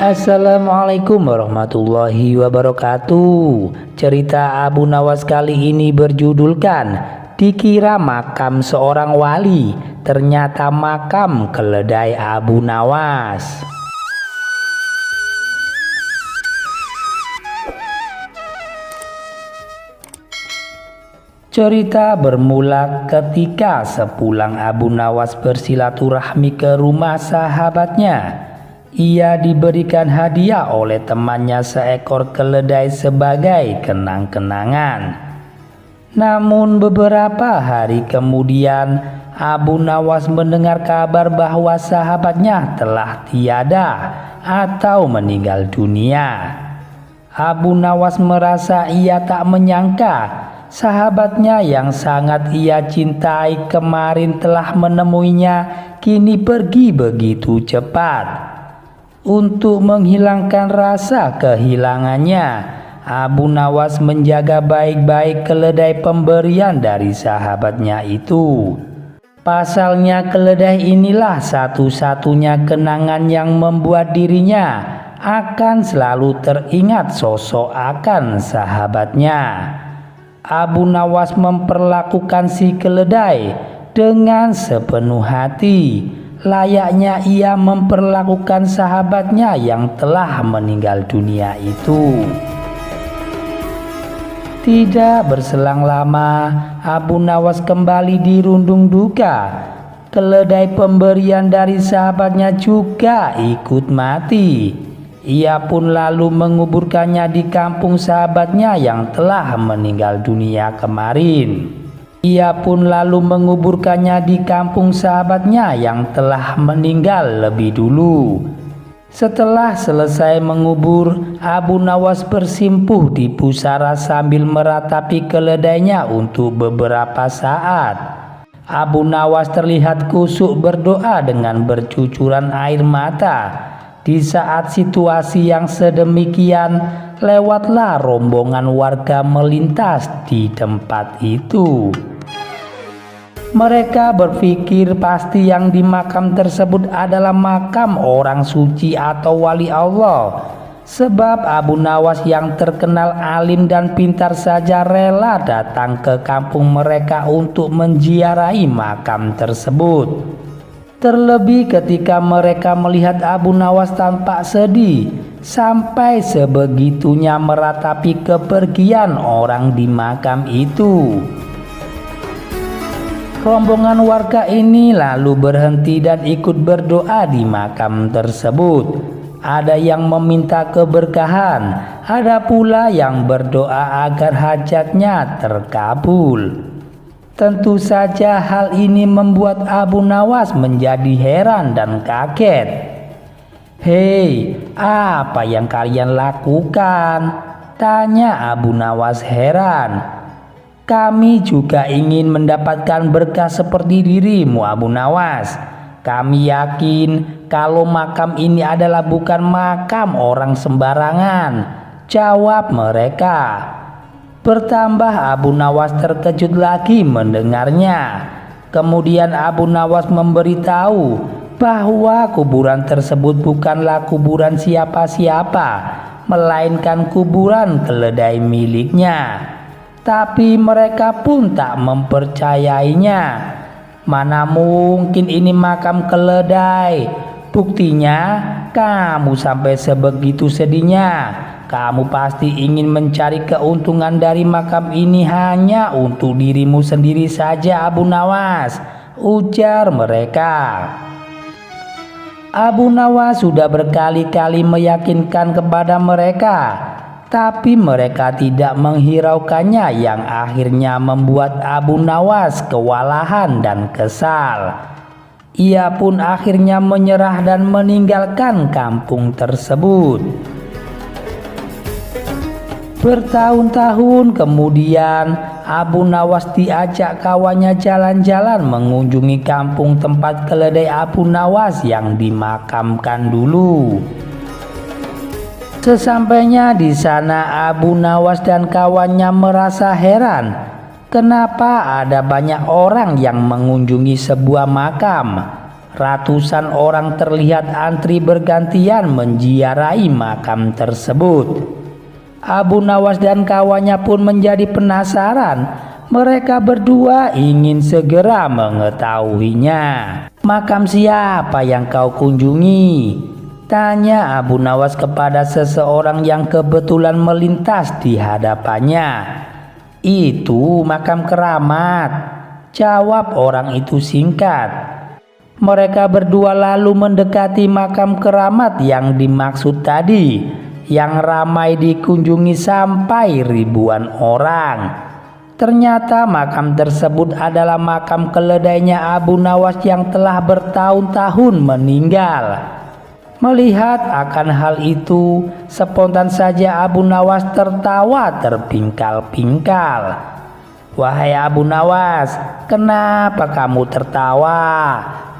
Assalamualaikum warahmatullahi wabarakatuh. Cerita Abu Nawas kali ini berjudulkan Dikira Makam Seorang Wali, ternyata makam keledai Abu Nawas. Cerita bermula ketika sepulang Abu Nawas bersilaturahmi ke rumah sahabatnya. Ia diberikan hadiah oleh temannya seekor keledai sebagai kenang-kenangan. Namun beberapa hari kemudian Abu Nawas mendengar kabar bahwa sahabatnya telah tiada atau meninggal dunia. Abu Nawas merasa ia tak menyangka sahabatnya yang sangat ia cintai kemarin telah menemuinya kini pergi begitu cepat. Untuk menghilangkan rasa kehilangannya, Abu Nawas menjaga baik-baik keledai pemberian dari sahabatnya itu. Pasalnya keledai inilah satu-satunya kenangan yang membuat dirinya akan selalu teringat sosok akan sahabatnya. Abu Nawas memperlakukan si keledai dengan sepenuh hati, layaknya ia memperlakukan sahabatnya yang telah meninggal dunia itu. Tidak berselang lama, Abu Nawas kembali dirundung duka. Keledai pemberian dari sahabatnya juga ikut mati. Ia pun lalu menguburkannya di kampung sahabatnya yang telah meninggal dunia kemarin. Lebih dulu. Setelah selesai mengubur, Abu Nawas bersimpuh di pusara sambil meratapi keledainya untuk beberapa saat. Abu Nawas terlihat khusyuk berdoa dengan bercucuran air mata. Di saat situasi yang sedemikian, lewatlah rombongan warga melintas di tempat itu. Mereka berpikir pasti yang di makam tersebut adalah makam orang suci atau wali Allah. Sebab Abu Nawas yang terkenal alim dan pintar saja rela datang ke kampung mereka untuk menziarahi makam tersebut. Terlebih ketika mereka melihat Abu Nawas tampak sedih, sampai sebegitunya meratapi kepergian orang di makam itu. Rombongan warga ini lalu berhenti dan ikut berdoa di makam tersebut. Ada yang meminta keberkahan, ada pula yang berdoa agar hajatnya terkabul. Tentu saja hal ini membuat Abu Nawas menjadi heran dan kaget. "Hei, apa yang kalian lakukan?" tanya Abu Nawas heran. "Kami juga ingin mendapatkan berkah seperti dirimu, Abu Nawas. Kami yakin kalau makam ini adalah bukan makam orang sembarangan," jawab mereka. Bertambah Abu Nawas terkejut lagi mendengarnya. Kemudian Abu Nawas memberitahu bahwa kuburan tersebut bukanlah kuburan siapa-siapa, melainkan kuburan keledai miliknya. Tapi mereka pun tak mempercayainya. "Mana mungkin ini makam keledai? Buktinya kamu sampai sebegitu sedihnya. Kamu pasti ingin mencari keuntungan dari makam ini hanya untuk dirimu sendiri saja, Abu Nawas," ujar mereka. Abu Nawas sudah berkali-kali meyakinkan kepada mereka, tapi mereka tidak menghiraukannya, yang akhirnya membuat Abu Nawas kewalahan dan kesal. Ia pun akhirnya menyerah dan meninggalkan kampung tersebut. Bertahun-tahun kemudian, Abu Nawas diajak kawannya jalan-jalan mengunjungi kampung tempat keledai Abu Nawas yang dimakamkan dulu. Sesampainya di sana, Abu Nawas dan kawannya merasa heran. Kenapa ada banyak orang yang mengunjungi sebuah makam? ratusan orang terlihat antri bergantian menziarahi makam tersebut. Abu Nawas dan kawannya pun menjadi penasaran. Mereka berdua ingin segera mengetahuinya. "Makam siapa yang kau kunjungi?" tanya Abu Nawas kepada seseorang yang kebetulan melintas di hadapannya. "Itu makam keramat," jawab orang itu singkat. Mereka berdua lalu mendekati makam keramat yang dimaksud tadi, yang ramai dikunjungi sampai ribuan orang. Ternyata makam tersebut adalah makam keledainya Abu Nawas yang telah bertahun-tahun meninggal. Melihat akan hal itu, spontan saja Abu Nawas tertawa terpingkal-pingkal. "Wahai Abu Nawas, kenapa kamu tertawa?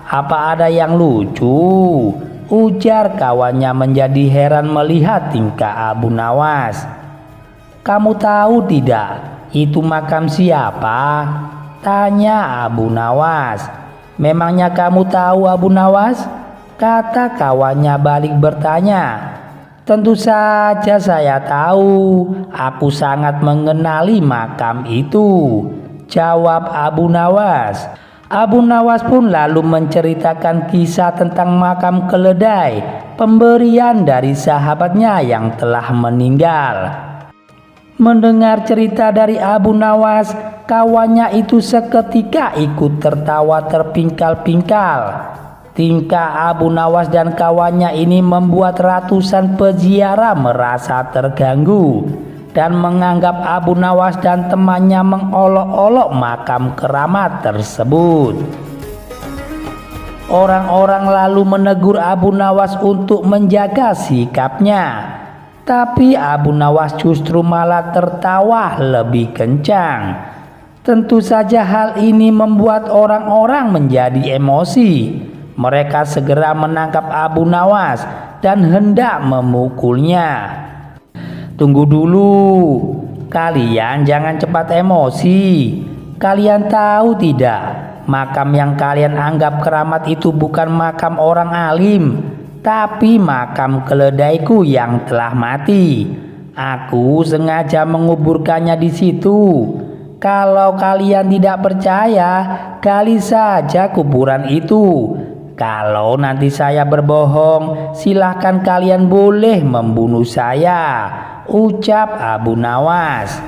Apa ada yang lucu?" ujar kawannya menjadi heran melihat tingkah Abu Nawas. "Kamu tahu tidak, itu makam siapa?" tanya Abu Nawas. "Memangnya kamu tahu Abu Nawas?" kata kawannya balik bertanya. "Tentu saja saya tahu, aku sangat mengenali makam itu," jawab Abu Nawas. Abu Nawas pun lalu menceritakan kisah tentang makam keledai, pemberian dari sahabatnya yang telah meninggal. Mendengar cerita dari Abu Nawas, kawannya itu seketika ikut tertawa terpingkal-pingkal. Tingkah Abu Nawas dan kawannya ini membuat ratusan peziarah merasa terganggu dan menganggap Abu Nawas dan temannya mengolok-olok makam keramat tersebut. Orang-orang lalu menegur Abu Nawas untuk menjaga sikapnya, tapi Abu Nawas justru malah tertawa lebih kencang. Tentu saja hal ini membuat orang-orang menjadi emosi. Mereka segera menangkap Abu Nawas dan hendak memukulnya. "Tunggu dulu, kalian jangan cepat emosi. Kalian tahu tidak, makam yang kalian anggap keramat itu bukan makam orang alim, tapi makam keledaiku yang telah mati. Aku sengaja menguburkannya di situ. Kalau kalian tidak percaya, gali saja kuburan itu. Kalau nanti saya berbohong, silahkan kalian boleh membunuh saya," ucap Abu Nawas.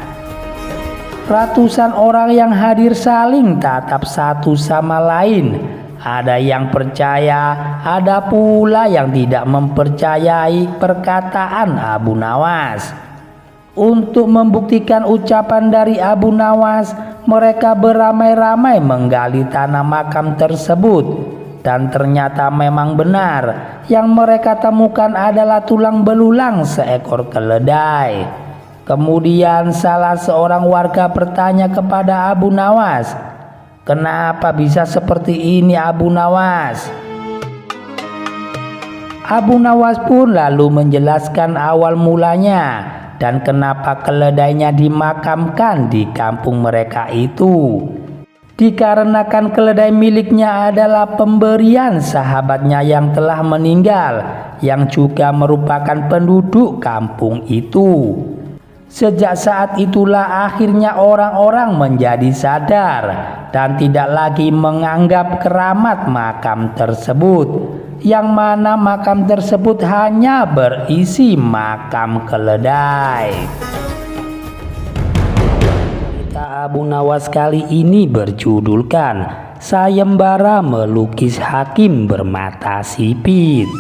Ratusan orang yang hadir saling tatap satu sama lain. Ada yang percaya, ada pula yang tidak mempercayai perkataan Abu Nawas. Untuk membuktikan ucapan dari Abu Nawas, mereka beramai-ramai menggali tanah makam tersebut. Dan ternyata memang benar, yang mereka temukan adalah tulang belulang seekor keledai. Kemudian salah seorang warga bertanya kepada Abu Nawas, "Kenapa bisa seperti ini Abu Nawas?" Abu Nawas pun lalu menjelaskan awal mulanya dan kenapa keledainya dimakamkan di kampung mereka itu. Dikarenakan keledai miliknya adalah pemberian sahabatnya yang telah meninggal, yang juga merupakan penduduk kampung itu. Sejak saat itulah akhirnya orang-orang menjadi sadar dan tidak lagi menganggap keramat makam tersebut, yang mana makam tersebut hanya berisi makam keledai. Abu Nawas kali ini berjudulkan Sayembara Melukis Hakim Bermata Sipit.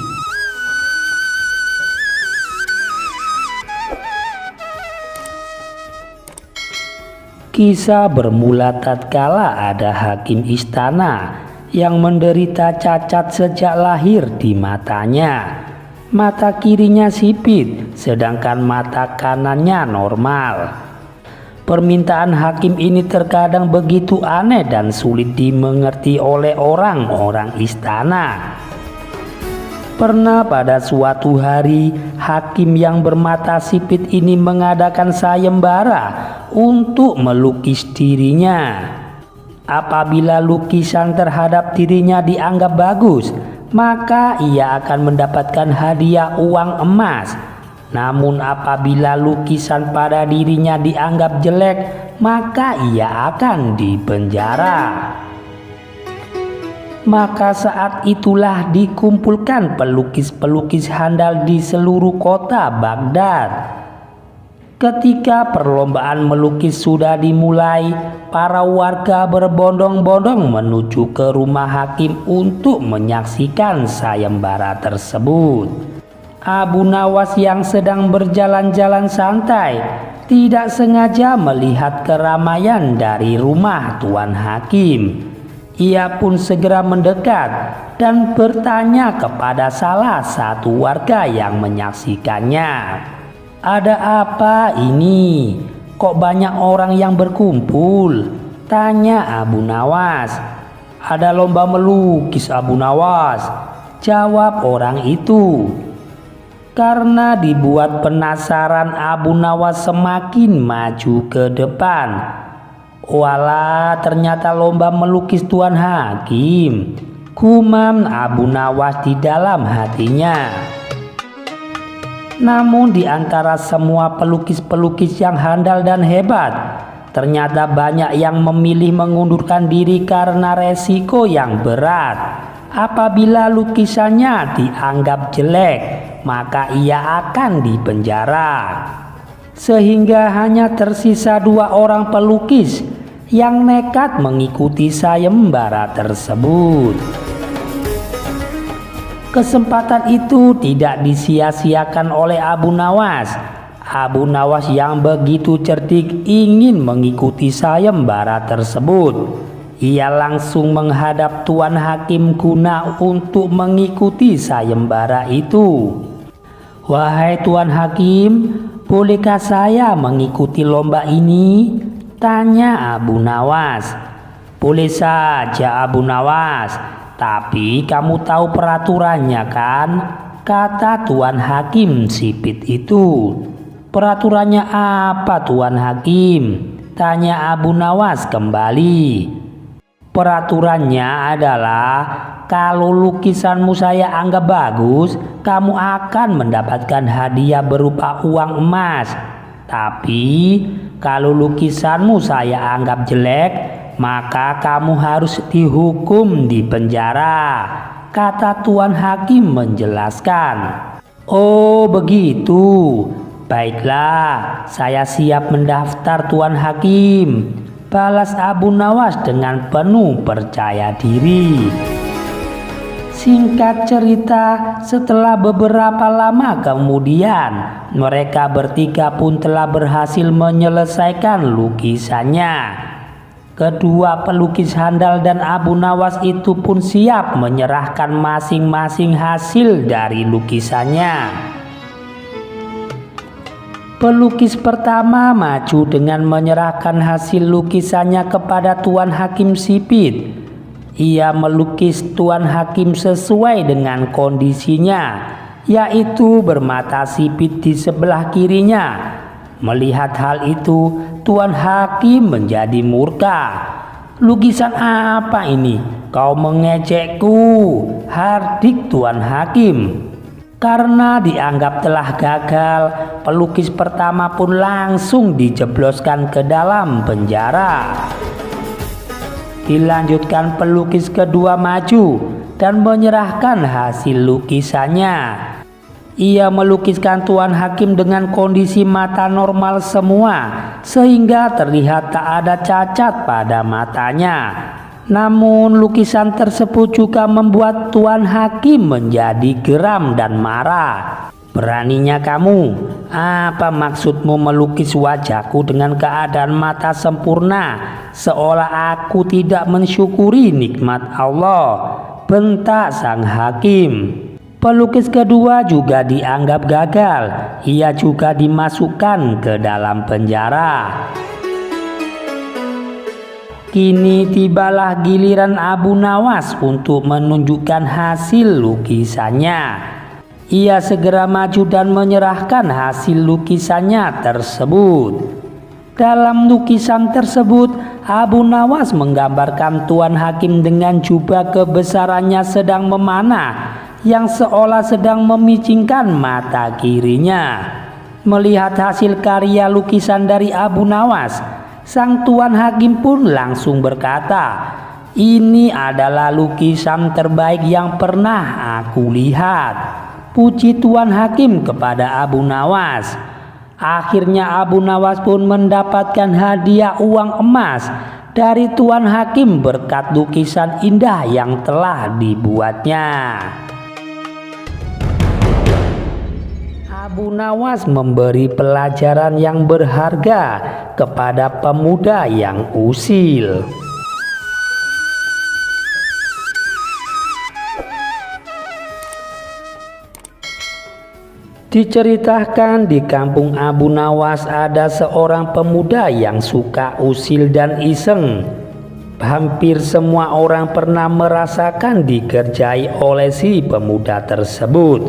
Kisah bermula tatkala ada hakim istana yang menderita cacat sejak lahir di matanya. Mata kirinya sipit, sedangkan mata kanannya normal. Permintaan hakim ini terkadang begitu aneh dan sulit dimengerti oleh orang-orang istana. Pernah pada suatu hari, hakim yang bermata sipit ini mengadakan sayembara untuk melukis dirinya. Apabila lukisan terhadap dirinya dianggap bagus, maka ia akan mendapatkan hadiah uang emas. Namun apabila lukisan pada dirinya dianggap jelek, maka ia akan dipenjara. Maka saat itulah dikumpulkan pelukis-pelukis handal di seluruh kota Baghdad. Ketika perlombaan melukis sudah dimulai, para warga berbondong-bondong menuju ke rumah hakim untuk menyaksikan sayembara tersebut. Abu Nawas yang sedang berjalan-jalan santai tidak sengaja melihat keramaian dari rumah Tuan Hakim. Ia pun segera mendekat dan bertanya kepada salah satu warga yang menyaksikannya. "Ada apa ini? Kok banyak orang yang berkumpul?" tanya Abu Nawas. "Ada lomba melukis, Abu Nawas," jawab orang itu. Karena dibuat penasaran, Abu Nawas semakin maju ke depan. "Walah, ternyata lomba melukis Tuan Hakim," gumam Abu Nawas di dalam hatinya. Namun di antara semua pelukis-pelukis yang handal dan hebat, ternyata banyak yang memilih mengundurkan diri karena resiko yang berat. Apabila lukisannya dianggap jelek, maka ia akan dipenjara. Sehingga hanya tersisa 2 orang pelukis yang nekat mengikuti sayembara tersebut. Kesempatan itu tidak disia-siakan oleh Abu Nawas. Abu Nawas yang begitu cerdik ingin mengikuti sayembara tersebut. Ia langsung menghadap Tuan Hakim guna untuk mengikuti sayembara itu. "Wahai Tuan Hakim, bolehkah saya mengikuti lomba ini?" tanya Abu Nawas. "Boleh saja Abu Nawas, tapi kamu tahu peraturannya kan?" kata Tuan Hakim sipit itu. "Peraturannya apa Tuan Hakim?" tanya Abu Nawas kembali. "Peraturannya adalah kalau lukisanmu saya anggap bagus, kamu akan mendapatkan hadiah berupa uang emas. Tapi kalau lukisanmu saya anggap jelek, maka kamu harus dihukum di penjara," kata Tuan Hakim menjelaskan. "Oh begitu, baiklah, saya siap mendaftar Tuan Hakim," balas Abu Nawas dengan penuh percaya diri. Singkat cerita, setelah beberapa lama kemudian, mereka bertiga pun telah berhasil menyelesaikan lukisannya. Kedua pelukis handal dan Abu Nawas itu pun siap menyerahkan masing-masing hasil dari lukisannya. Pelukis pertama maju dengan menyerahkan hasil lukisannya kepada Tuan Hakim sipit. Ia melukis Tuan Hakim sesuai dengan kondisinya, yaitu bermata sipit di sebelah kirinya. Melihat hal itu, Tuan Hakim menjadi murka. "Lukisan apa ini? Kau mengejekku," hardik Tuan Hakim. Karena dianggap telah gagal, pelukis pertama pun langsung dijebloskan ke dalam penjara. Dilanjutkan pelukis kedua maju dan menyerahkan hasil lukisannya. Ia melukiskan Tuan Hakim dengan kondisi mata normal semua, sehingga terlihat tak ada cacat pada matanya. Namun lukisan tersebut juga membuat Tuan Hakim menjadi geram dan marah. "Beraninya kamu, apa maksudmu melukis wajahku dengan keadaan mata sempurna, seolah aku tidak mensyukuri nikmat Allah?" bentak sang hakim. Pelukis kedua juga dianggap gagal. Ia juga dimasukkan ke dalam penjara. Kini tibalah giliran Abu Nawas untuk menunjukkan hasil lukisannya. Ia segera maju dan menyerahkan hasil lukisannya tersebut. Dalam lukisan tersebut Abu Nawas menggambarkan Tuan Hakim dengan jubah kebesarannya sedang memanah, yang seolah sedang memicingkan mata kirinya. Melihat hasil karya lukisan dari Abu Nawas, sang Tuan Hakim pun langsung berkata, "Ini adalah lukisan terbaik yang pernah aku lihat." Puji Tuan Hakim kepada Abu Nawas. Akhirnya Abu Nawas pun mendapatkan hadiah uang emas dari Tuan Hakim berkat lukisan indah yang telah dibuatnya. Abu Nawas memberi pelajaran yang berharga kepada pemuda yang usil. Diceritakan di kampung Abu Nawas ada seorang pemuda yang suka usil dan iseng. Hampir semua orang pernah merasakan dikerjai oleh si pemuda tersebut.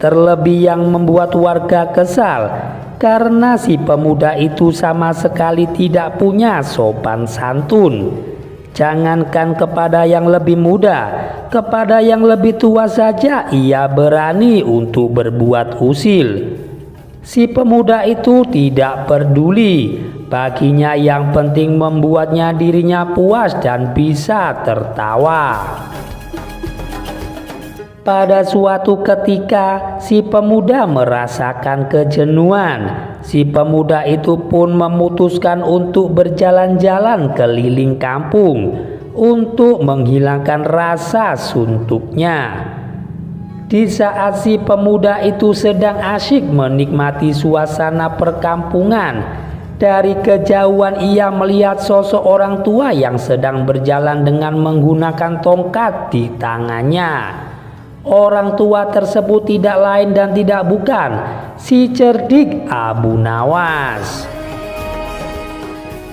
Terlebih yang membuat warga kesal karena si pemuda itu sama sekali tidak punya sopan santun. Jangankan kepada yang lebih muda, kepada yang lebih tua saja ia berani untuk berbuat usil. Si pemuda itu tidak peduli, baginya yang penting membuatnya dirinya puas dan bisa tertawa. Pada suatu ketika si pemuda merasakan kejenuhan. Si pemuda itu pun memutuskan untuk berjalan-jalan keliling kampung untuk menghilangkan rasa suntuknya. Di saat si pemuda itu sedang asyik menikmati suasana perkampungan, dari kejauhan ia melihat sosok orang tua yang sedang berjalan dengan menggunakan tongkat di tangannya. Orang tua tersebut tidak lain dan tidak bukan si cerdik Abu Nawas.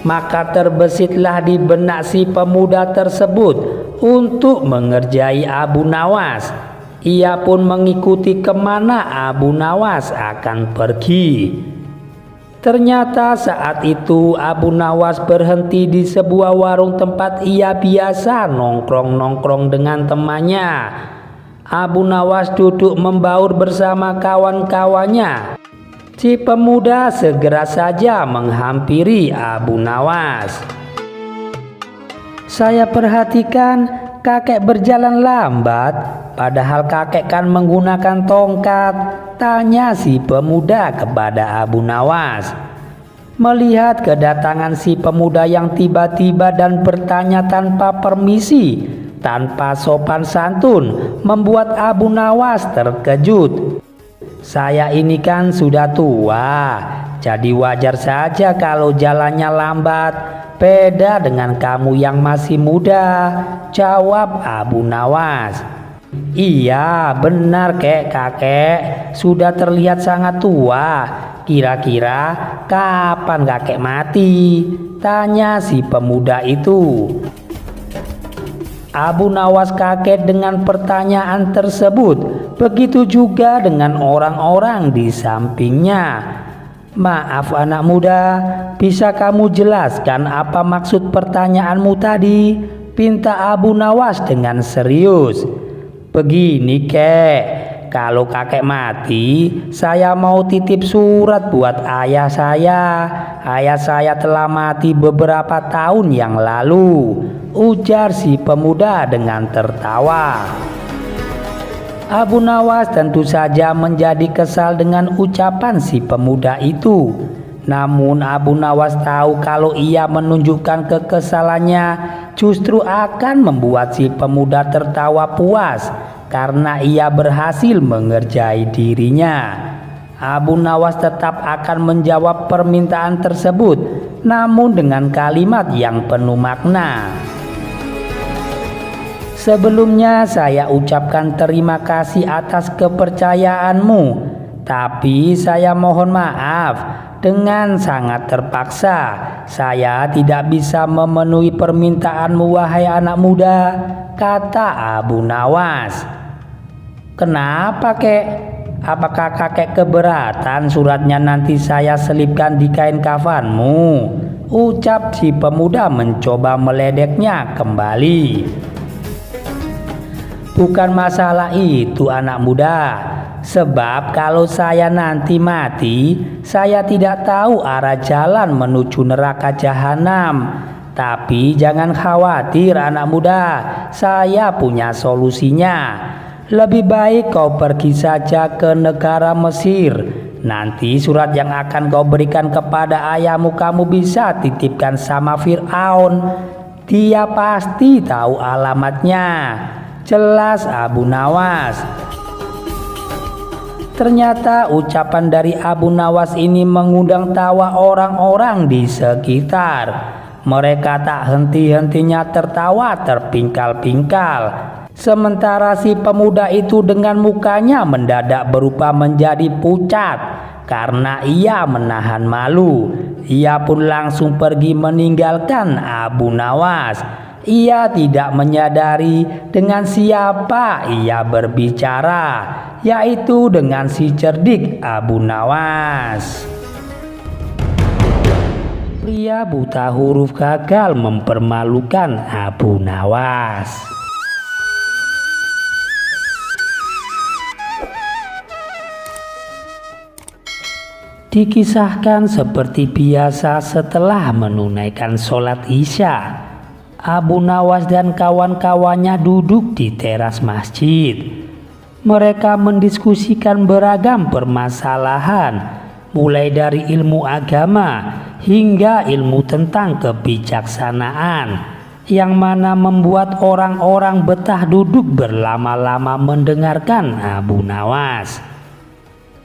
Maka terbesitlah di benak si pemuda tersebut untuk mengerjai Abu Nawas. Ia pun mengikuti kemana Abu Nawas akan pergi. Ternyata saat itu Abu Nawas berhenti di sebuah warung tempat ia biasa nongkrong-nongkrong dengan temannya. Abu Nawas duduk membaur bersama kawan-kawannya. Si pemuda segera saja menghampiri Abu Nawas. "Saya perhatikan kakek berjalan lambat, padahal kakek kan menggunakan tongkat," tanya si pemuda kepada Abu Nawas. Melihat kedatangan si pemuda yang tiba-tiba dan bertanya tanpa permisi, tanpa sopan santun, membuat Abu Nawas terkejut. "Saya ini kan sudah tua, jadi wajar saja kalau jalannya lambat. Beda dengan kamu yang masih muda," jawab Abu Nawas. "Iya benar kakek, sudah terlihat sangat tua. Kira-kira kapan kakek mati?" tanya si pemuda itu. Abu Nawas kaget dengan pertanyaan tersebut. Begitu juga dengan orang-orang di sampingnya. "Maaf anak muda, bisa kamu jelaskan apa maksud pertanyaanmu tadi?" pinta Abu Nawas dengan serius. "Begini kek, kalau kakek mati, saya mau titip surat buat ayah saya. Ayah saya telah mati beberapa tahun yang lalu," ujar si pemuda dengan tertawa. Abu Nawas tentu saja menjadi kesal dengan ucapan si pemuda itu. Namun Abu Nawas tahu kalau ia menunjukkan kekesalannya justru akan membuat si pemuda tertawa puas karena ia berhasil mengerjai dirinya. Abu Nawas tetap akan menjawab permintaan tersebut, namun dengan kalimat yang penuh makna. "Sebelumnya saya ucapkan terima kasih atas kepercayaanmu, tapi saya mohon maaf, dengan sangat terpaksa saya tidak bisa memenuhi permintaanmu wahai anak muda," kata Abu Nawas. "Kenapa kek? Apakah kakek keberatan suratnya nanti saya selipkan di kain kafanmu?" ucap si pemuda mencoba meledeknya kembali. Bukan masalah itu anak muda, sebab kalau saya nanti mati, saya tidak tahu arah jalan menuju neraka jahanam. Tapi jangan khawatir anak muda, saya punya solusinya. Lebih baik kau pergi saja ke negara Mesir. Nanti surat yang akan kau berikan kepada ayahmu kamu bisa titipkan sama Fir'aun. Dia pasti tahu alamatnya. Jelas Abu Nawas. Ternyata ucapan dari Abu Nawas ini mengundang tawa orang-orang di sekitar. Mereka tak henti-hentinya tertawa terpingkal-pingkal. Sementara si pemuda itu dengan mukanya mendadak berubah menjadi pucat karena ia menahan malu. Ia pun langsung pergi meninggalkan Abu Nawas. Ia tidak menyadari dengan siapa ia berbicara, yaitu dengan si cerdik Abu Nawas. Pria buta huruf gagal mempermalukan Abu Nawas. Dikisahkan seperti biasa setelah menunaikan sholat Isya, Abu Nawas dan kawan-kawannya duduk di teras masjid. Mereka mendiskusikan beragam permasalahan, mulai dari ilmu agama hingga ilmu tentang kebijaksanaan, yang mana membuat orang-orang betah duduk berlama-lama mendengarkan Abu Nawas.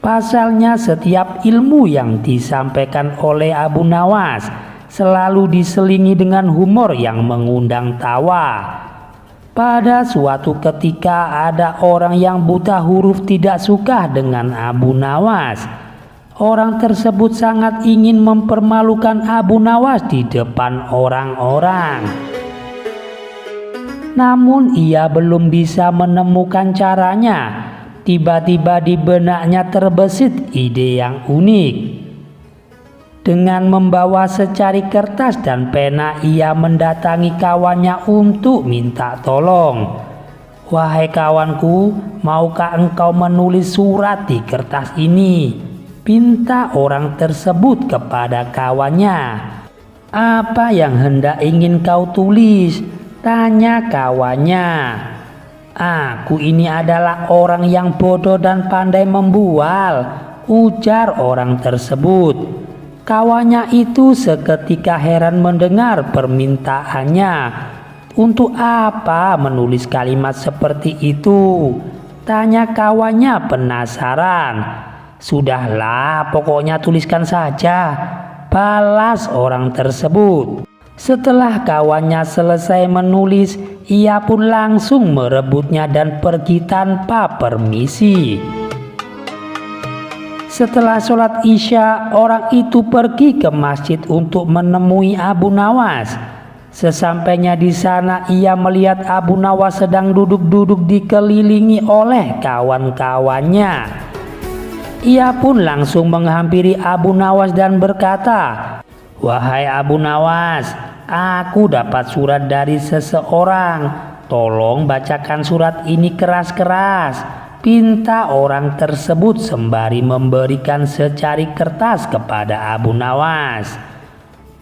Pasalnya setiap ilmu yang disampaikan oleh Abu Nawas selalu diselingi dengan humor yang mengundang tawa. Pada suatu ketika ada orang yang buta huruf tidak suka dengan Abu Nawas. Orang tersebut sangat ingin mempermalukan Abu Nawas di depan orang-orang. Namun ia belum bisa menemukan caranya. Tiba-tiba di benaknya terbesit ide yang unik. Dengan membawa secari kertas dan pena, ia mendatangi kawannya untuk minta tolong. "Wahai kawanku, maukah engkau menulis surat di kertas ini?" pinta orang tersebut kepada kawannya. "Apa yang hendak ingin kau tulis?" tanya kawannya. "Aku ini adalah orang yang bodoh dan pandai membual," ujar orang tersebut. Kawannya itu seketika heran mendengar permintaannya. "Untuk apa menulis kalimat seperti itu?" tanya kawannya penasaran. "Sudahlah, pokoknya tuliskan saja," balas orang tersebut. Setelah kawannya selesai menulis, ia pun langsung merebutnya dan pergi tanpa permisi. Setelah sholat Isya, orang itu pergi ke masjid untuk menemui Abu Nawas. Sesampainya di sana, ia melihat Abu Nawas sedang duduk-duduk dikelilingi oleh kawan-kawannya. Ia pun langsung menghampiri Abu Nawas dan berkata, "Wahai Abu Nawas, aku dapat surat dari seseorang. Tolong bacakan surat ini keras-keras," pinta orang tersebut sembari memberikan secari kertas kepada Abu Nawas.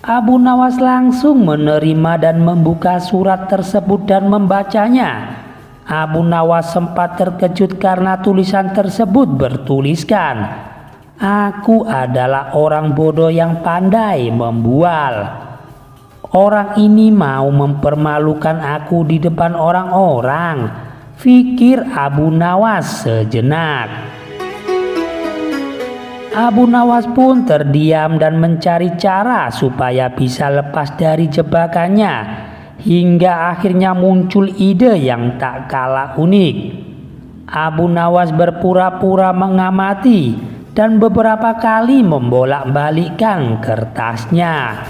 Abu Nawas langsung menerima dan membuka surat tersebut dan membacanya. Abu Nawas sempat terkejut karena tulisan tersebut bertuliskan, "Aku adalah orang bodoh yang pandai membual. Orang ini mau mempermalukan aku di depan orang-orang," pikir Abu Nawas sejenak. Abu Nawas pun terdiam dan mencari cara supaya bisa lepas dari jebakannya, hingga akhirnya muncul ide yang tak kalah unik. Abu Nawas berpura-pura mengamati dan beberapa kali membolak-balikkan kertasnya.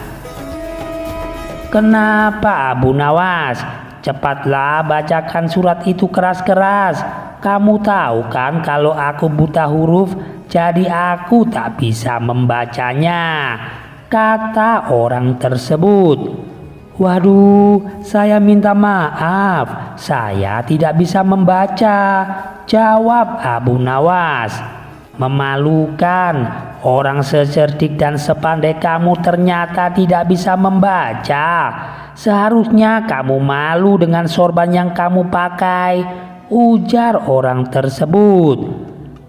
"Kenapa Abu Nawas? Cepatlah bacakan surat itu keras-keras. Kamu tahu kan kalau aku buta huruf, jadi aku tak bisa membacanya," kata orang tersebut. "Waduh, saya minta maaf, saya tidak bisa membaca," jawab Abu Nawas. "Memalukan, orang secerdik dan sepandai kamu ternyata tidak bisa membaca. Seharusnya kamu malu dengan sorban yang kamu pakai," ujar orang tersebut.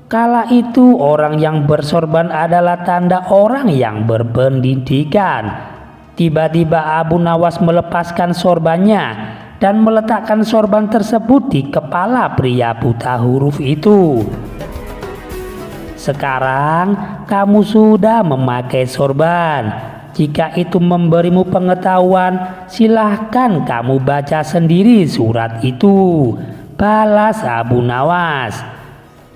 Kala itu orang yang bersorban adalah tanda orang yang berpendidikan. Tiba-tiba Abu Nawas melepaskan sorbannya dan meletakkan sorban tersebut di kepala pria buta huruf itu. "Sekarang kamu sudah memakai sorban. Jika itu memberimu pengetahuan, silahkan kamu baca sendiri surat itu," balas Abu Nawas.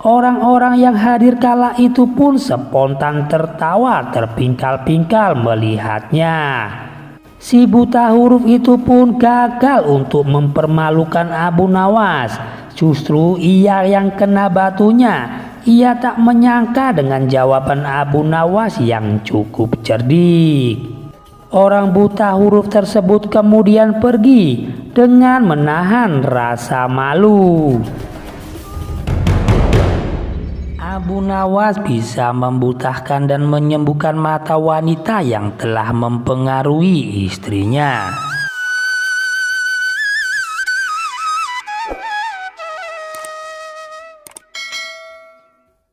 Orang-orang yang hadir kala itu pun spontan tertawa terpingkal-pingkal melihatnya. Si buta huruf itu pun gagal untuk mempermalukan Abu Nawas. Justru ia yang kena batunya. Ia tak menyangka dengan jawaban Abu Nawas yang cukup cerdik. Orang buta huruf tersebut kemudian pergi dengan menahan rasa malu. Abu Nawas bisa membutahkan dan menyembuhkan mata wanita yang telah mempengaruhi istrinya.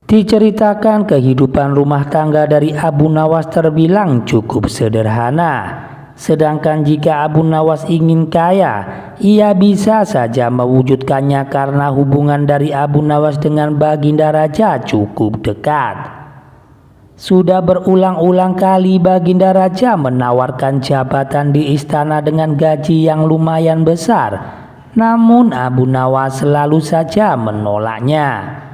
Diceritakan kehidupan rumah tangga dari Abu Nawas terbilang cukup sederhana. Sedangkan jika Abu Nawas ingin kaya, ia bisa saja mewujudkannya karena hubungan dari Abu Nawas dengan Baginda Raja cukup dekat. Sudah berulang-ulang kali Baginda Raja menawarkan jabatan di istana dengan gaji yang lumayan besar, namun Abu Nawas selalu saja menolaknya.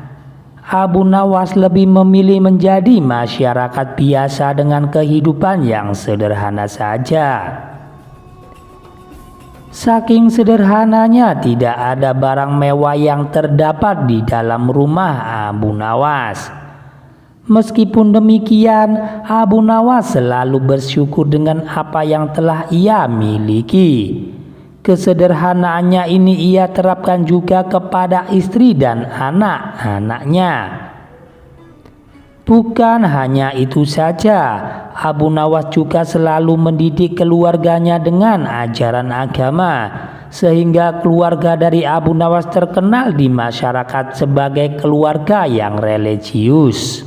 Abu Nawas lebih memilih menjadi masyarakat biasa dengan kehidupan yang sederhana saja. Saking sederhananya tidak ada barang mewah yang terdapat di dalam rumah Abu Nawas. Meskipun demikian, Abu Nawas selalu bersyukur dengan apa yang telah ia miliki. Kesederhanaannya ini ia terapkan juga kepada istri dan anak-anaknya. Bukan hanya itu saja, Abu Nawas juga selalu mendidik keluarganya dengan ajaran agama, sehingga keluarga dari Abu Nawas terkenal di masyarakat sebagai keluarga yang religius.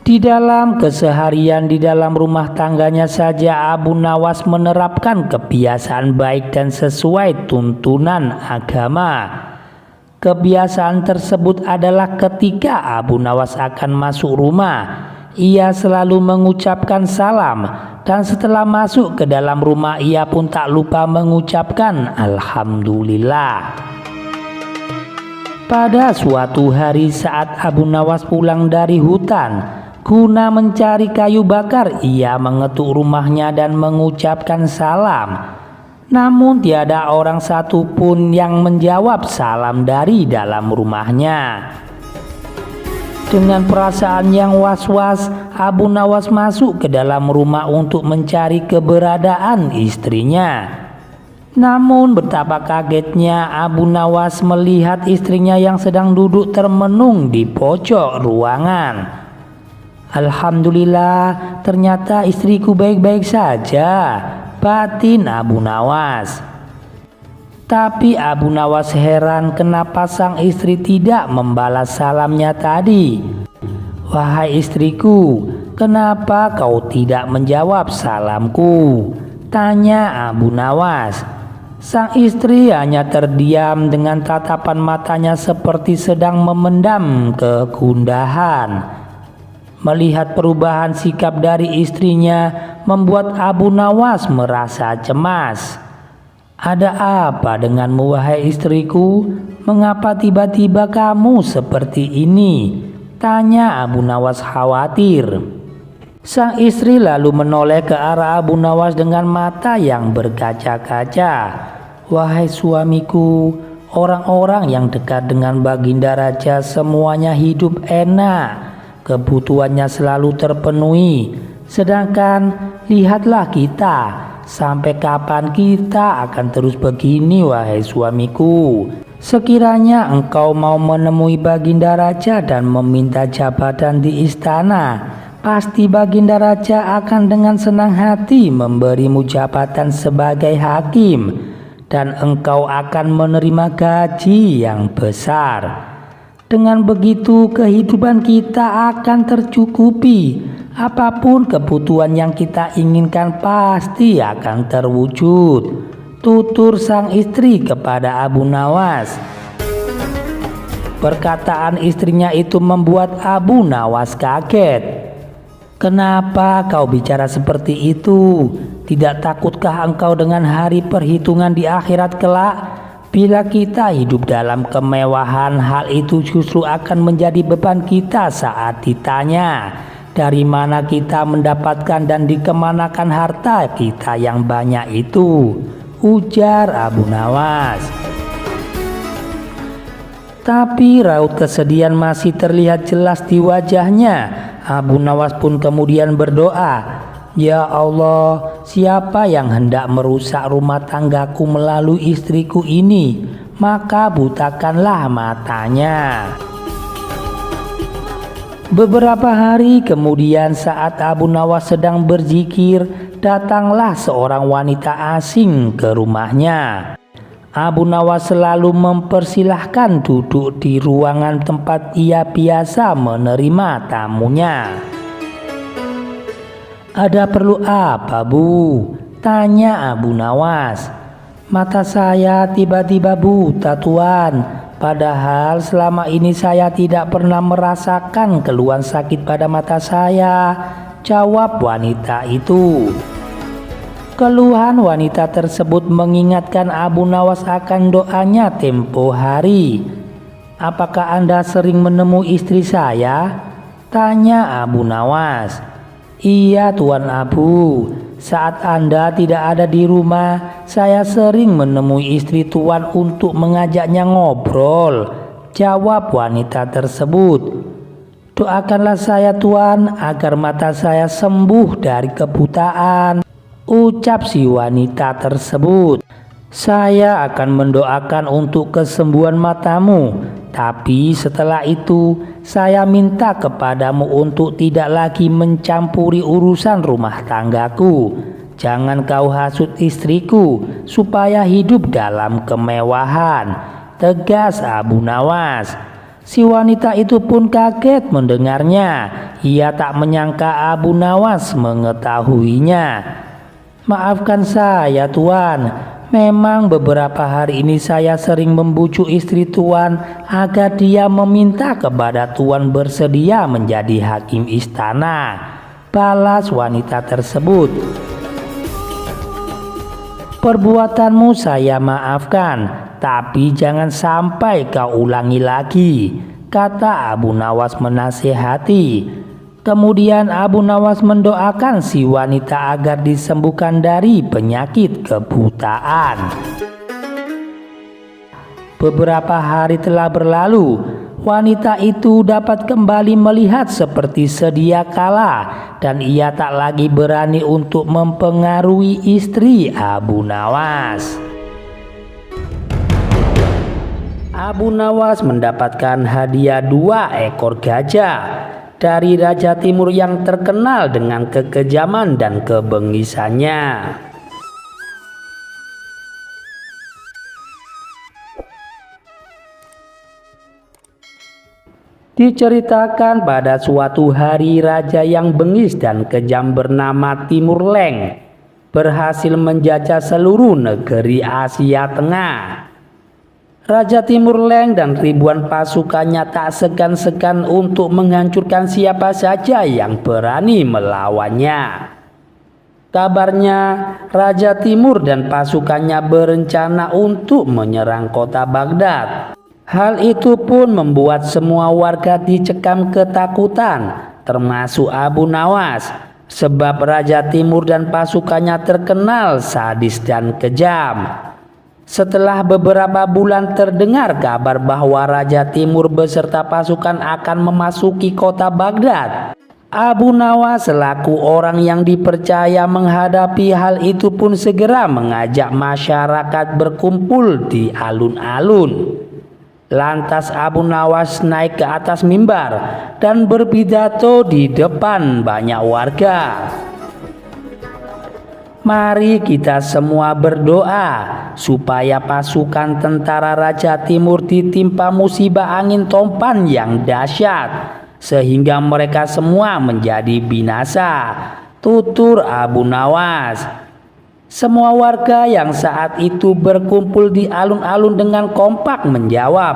Di dalam keseharian di dalam rumah tangganya saja Abu Nawas menerapkan kebiasaan baik dan sesuai tuntunan agama. Kebiasaan tersebut adalah ketika Abu Nawas akan masuk rumah, ia selalu mengucapkan salam, dan setelah masuk ke dalam rumah ia pun tak lupa mengucapkan Alhamdulillah. Pada suatu hari saat Abu Nawas pulang dari hutan, guna mencari kayu bakar, ia mengetuk rumahnya dan mengucapkan salam. Namun tiada orang satupun yang menjawab salam dari dalam rumahnya. Dengan perasaan yang was-was, Abu Nawas masuk ke dalam rumah untuk mencari keberadaan istrinya. Namun betapa kagetnya Abu Nawas melihat istrinya yang sedang duduk termenung di pojok ruangan. "Alhamdulillah, ternyata istriku baik-baik saja," batin Abu Nawas. Tapi Abu Nawas heran kenapa sang istri tidak membalas salamnya tadi. "Wahai istriku, kenapa kau tidak menjawab salamku?" tanya Abu Nawas. Sang istri hanya terdiam dengan tatapan matanya seperti sedang memendam kegundahan. Melihat perubahan sikap dari istrinya membuat Abu Nawas merasa cemas. "Ada apa denganmu wahai istriku? Mengapa tiba-tiba kamu seperti ini?" tanya Abu Nawas khawatir. Sang istri lalu menoleh ke arah Abu Nawas dengan mata yang berkaca-kaca. "Wahai suamiku, orang-orang yang dekat dengan Baginda Raja semuanya hidup enak. Kebutuhannya selalu terpenuhi. Sedangkan lihatlah kita, sampai kapan kita akan terus begini wahai suamiku? Sekiranya engkau mau menemui Baginda Raja dan meminta jabatan di istana, pasti Baginda Raja akan dengan senang hati memberimu jabatan sebagai hakim, dan engkau akan menerima gaji yang besar. Dengan begitu kehidupan kita akan tercukupi. Apapun kebutuhan yang kita inginkan pasti akan terwujud, tutur sang istri kepada Abu Nawas. Perkataan istrinya itu membuat Abu Nawas kaget. Kenapa kau bicara seperti itu? Tidak takutkah engkau dengan hari perhitungan di akhirat kelak? Bila kita hidup dalam kemewahan, hal itu justru akan menjadi beban kita saat ditanya, dari mana kita mendapatkan dan dikemanakan harta kita yang banyak itu? Ujar Abu Nawas. Tapi raut kesedihan masih terlihat jelas di wajahnya. Abu Nawas pun kemudian berdoa, "Ya Allah, siapa yang hendak merusak rumah tanggaku melalui istriku ini, maka butakanlah matanya." Beberapa hari kemudian saat Abu Nawas sedang berzikir, datanglah seorang wanita asing ke rumahnya. Abu Nawas selalu mempersilahkan duduk di ruangan tempat ia biasa menerima tamunya. "Ada perlu apa, Bu?" tanya Abu Nawas. "Mata saya tiba-tiba buta, Tuan. Padahal selama ini saya tidak pernah merasakan keluhan sakit pada mata saya," jawab wanita itu. Keluhan wanita tersebut mengingatkan Abu Nawas akan doanya tempo hari. "Apakah Anda sering menemui istri saya?" tanya Abu Nawas. "Iya Tuan Abu, saat Anda tidak ada di rumah, saya sering menemui istri Tuan untuk mengajaknya ngobrol," jawab wanita tersebut. "Doakanlah saya Tuan agar mata saya sembuh dari kebutaan," ucap si wanita tersebut. "Saya akan mendoakan untuk kesembuhan matamu, tapi setelah itu saya minta kepadamu untuk tidak lagi mencampuri urusan rumah tanggaku. Jangan kau hasut istriku supaya hidup dalam kemewahan," tegas Abu Nawas. Si wanita itu pun kaget mendengarnya. Ia tak menyangka Abu Nawas mengetahuinya. "Maafkan saya Tuan, memang beberapa hari ini saya sering membujuk istri Tuan agar dia meminta kepada Tuan bersedia menjadi hakim istana," balas wanita tersebut. "Perbuatanmu saya maafkan, tapi jangan sampai kau ulangi lagi," kata Abu Nawas menasihati. Kemudian Abu Nawas mendoakan si wanita agar disembuhkan dari penyakit kebutaan. Beberapa hari telah berlalu. Wanita itu dapat kembali melihat seperti sedia kala, dan ia tak lagi berani untuk mempengaruhi istri Abu Nawas. Abu Nawas mendapatkan hadiah 2 ekor gajah dari Raja Timur yang terkenal dengan kekejaman dan kebengisannya. Diceritakan pada suatu hari raja yang bengis dan kejam bernama Timur Leng berhasil menjajah seluruh negeri Asia Tengah. Raja Timur Leng dan ribuan pasukannya tak segan-segan untuk menghancurkan siapa saja yang berani melawannya. Kabarnya Raja Timur dan pasukannya berencana untuk menyerang kota Baghdad. Hal itu pun membuat semua warga dicekam ketakutan, termasuk Abu Nawas, sebab Raja Timur dan pasukannya terkenal sadis dan kejam. Setelah beberapa bulan terdengar kabar bahwa Raja Timur beserta pasukan akan memasuki kota Baghdad, Abu Nawas selaku orang yang dipercaya menghadapi hal itu pun segera mengajak masyarakat berkumpul di alun-alun. Lantas Abu Nawas naik ke atas mimbar dan berpidato di depan banyak warga. Mari kita semua berdoa supaya pasukan tentara Raja Timur ditimpa musibah angin topan yang dahsyat sehingga mereka semua menjadi binasa, tutur Abu Nawas. Semua warga yang saat itu berkumpul di alun-alun dengan kompak menjawab,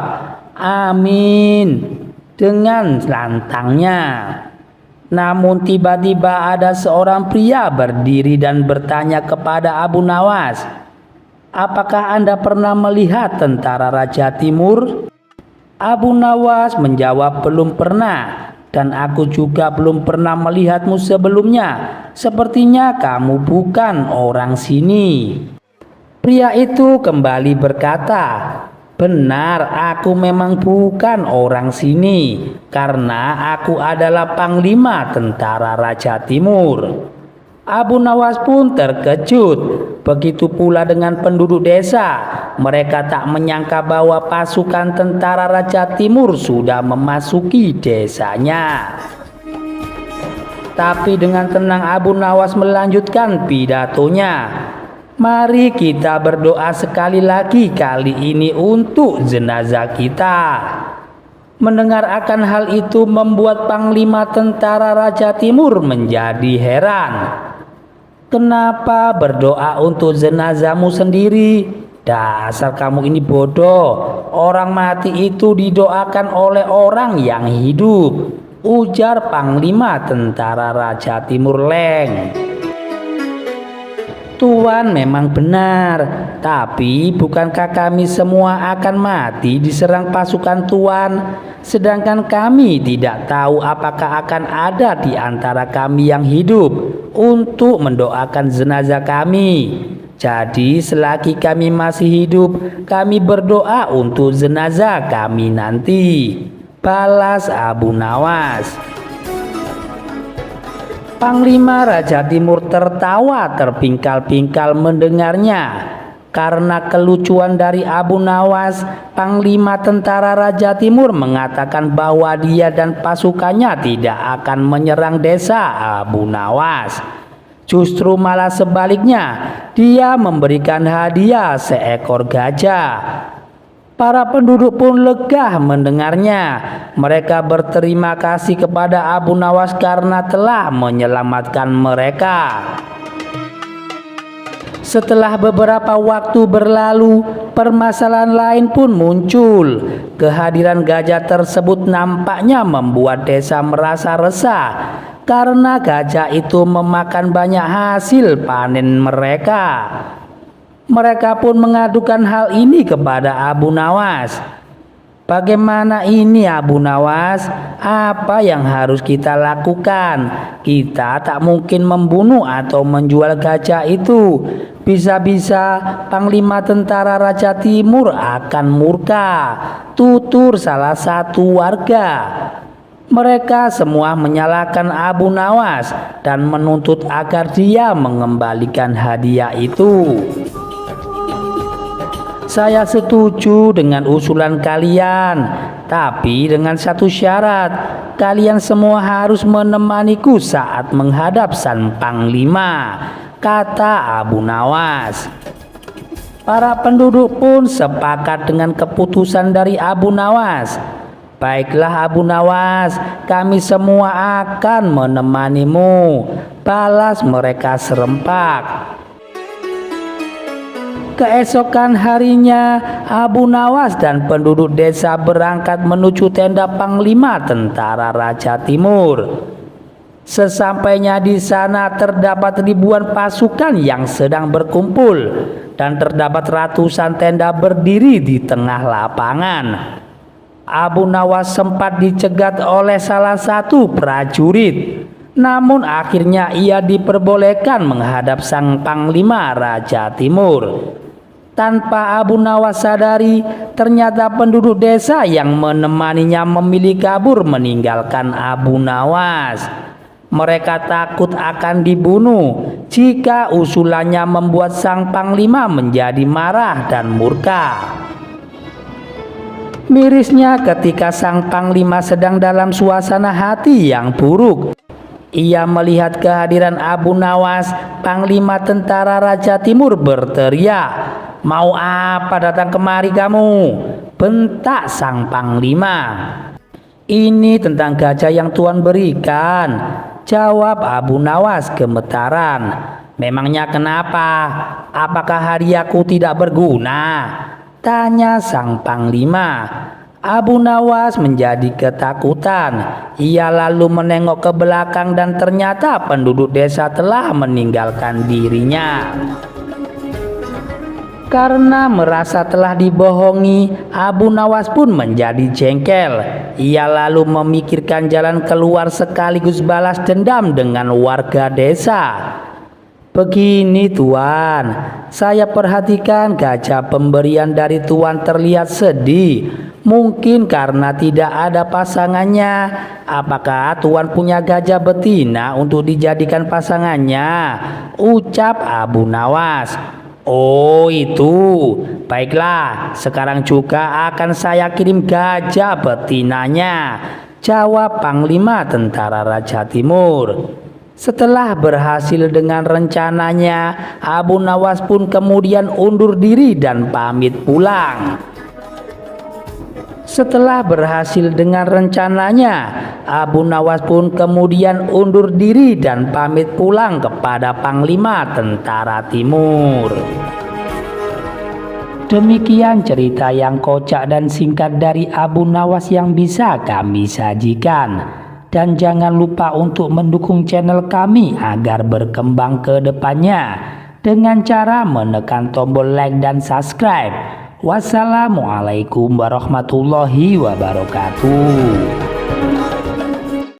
"Amin," dengan lantangnya. Namun tiba-tiba ada seorang pria berdiri dan bertanya kepada Abu Nawas, "Apakah Anda pernah melihat tentara Raja Timur?" Abu Nawas menjawab, "Belum pernah. Dan aku juga belum pernah melihatmu sebelumnya. Sepertinya kamu bukan orang sini." Pria itu kembali berkata, "Benar, aku memang bukan orang sini, karena aku adalah panglima tentara Raja Timur." Abu Nawas pun terkejut. Begitu pula dengan penduduk desa. Mereka tak menyangka bahwa pasukan tentara Raja Timur sudah memasuki desanya. Tapi dengan tenang Abu Nawas melanjutkan pidatonya. "Mari kita berdoa sekali lagi kali ini untuk jenazah kita." Mendengar akan hal itu membuat panglima tentara Raja Timur menjadi heran. "Kenapa berdoa untuk jenazahmu sendiri? Dasar kamu ini bodoh. Orang mati itu didoakan oleh orang yang hidup," ujar panglima tentara Raja Timur Leng. "Tuan memang benar, tapi bukankah kami semua akan mati diserang pasukan Tuan? Sedangkan kami tidak tahu apakah akan ada di antara kami yang hidup untuk mendoakan jenazah kami. Jadi selagi kami masih hidup, kami berdoa untuk jenazah kami nanti," balas Abu Nawas. Panglima Raja Timur tertawa terpingkal-pingkal mendengarnya. Karena kelucuan dari Abu Nawas, Panglima tentara Raja Timur mengatakan bahwa dia dan pasukannya tidak akan menyerang desa Abu Nawas. Justru malah sebaliknya, dia memberikan hadiah seekor gajah. Para penduduk pun lega mendengarnya. Mereka berterima kasih kepada Abu Nawas karena telah menyelamatkan mereka. Setelah beberapa waktu berlalu, permasalahan lain pun muncul. Kehadiran gajah tersebut nampaknya membuat desa merasa resah karena gajah itu memakan banyak hasil panen mereka. Mereka pun mengadukan hal ini kepada Abu Nawas. "Bagaimana ini Abu Nawas? Apa yang harus kita lakukan? Kita tak mungkin membunuh atau menjual gajah itu. Bisa-bisa Panglima Tentara Raja Timur akan murka," tutur salah satu warga. Mereka semua menyalahkan Abu Nawas dan menuntut agar dia mengembalikan hadiah itu. "Saya setuju dengan usulan kalian, tapi dengan satu syarat. Kalian semua harus menemaniku saat menghadap sang panglima," kata Abu Nawas. Para penduduk pun sepakat dengan keputusan dari Abu Nawas. "Baiklah Abu Nawas, kami semua akan menemanimu," balas mereka serempak. Keesokan harinya, Abu Nawas dan penduduk desa berangkat menuju tenda Panglima Tentara Raja Timur. Sesampainya di sana terdapat ribuan pasukan yang sedang berkumpul dan terdapat ratusan tenda berdiri di tengah lapangan. Abu Nawas sempat dicegat oleh salah satu prajurit, namun akhirnya ia diperbolehkan menghadap sang Panglima Raja Timur. Tanpa Abu Nawas sadari, ternyata penduduk desa yang menemaninya memilih kabur meninggalkan Abu Nawas. Mereka takut akan dibunuh jika usulannya membuat sang panglima menjadi marah dan murka. Mirisnya ketika sang panglima sedang dalam suasana hati yang buruk, ia melihat kehadiran Abu Nawas, panglima tentara Raja Timur, berteriak, "Mau apa datang kemari kamu?" bentak sang panglima. "Ini tentang gajah yang Tuan berikan," jawab Abu Nawas gemetaran. "Memangnya kenapa? Apakah hadiahku tidak berguna?" tanya sang panglima. Abu Nawas menjadi ketakutan. Ia lalu menengok ke belakang dan ternyata penduduk desa telah meninggalkan dirinya. Karena merasa telah dibohongi, Abu Nawas pun menjadi jengkel. Ia lalu memikirkan jalan keluar sekaligus balas dendam dengan warga desa. "Begini Tuan, saya perhatikan gajah pemberian dari Tuan terlihat sedih. Mungkin karena tidak ada pasangannya. Apakah Tuan punya gajah betina untuk dijadikan pasangannya?" ucap Abu Nawas. "Oh itu, baiklah, sekarang juga akan saya kirim gajah betinanya," jawab Panglima Tentara Raja Timur. Setelah berhasil dengan rencananya, Abu Nawas pun kemudian undur diri dan pamit pulang. Setelah berhasil dengan rencananya, Abu Nawas pun kemudian undur diri dan pamit pulang kepada Panglima Tentara Timur. Demikian cerita yang kocak dan singkat dari Abu Nawas yang bisa kami sajikan. Dan jangan lupa untuk mendukung channel kami agar berkembang ke depannya dengan cara menekan tombol like dan subscribe. Wassalamualaikum warahmatullahi wabarakatuh.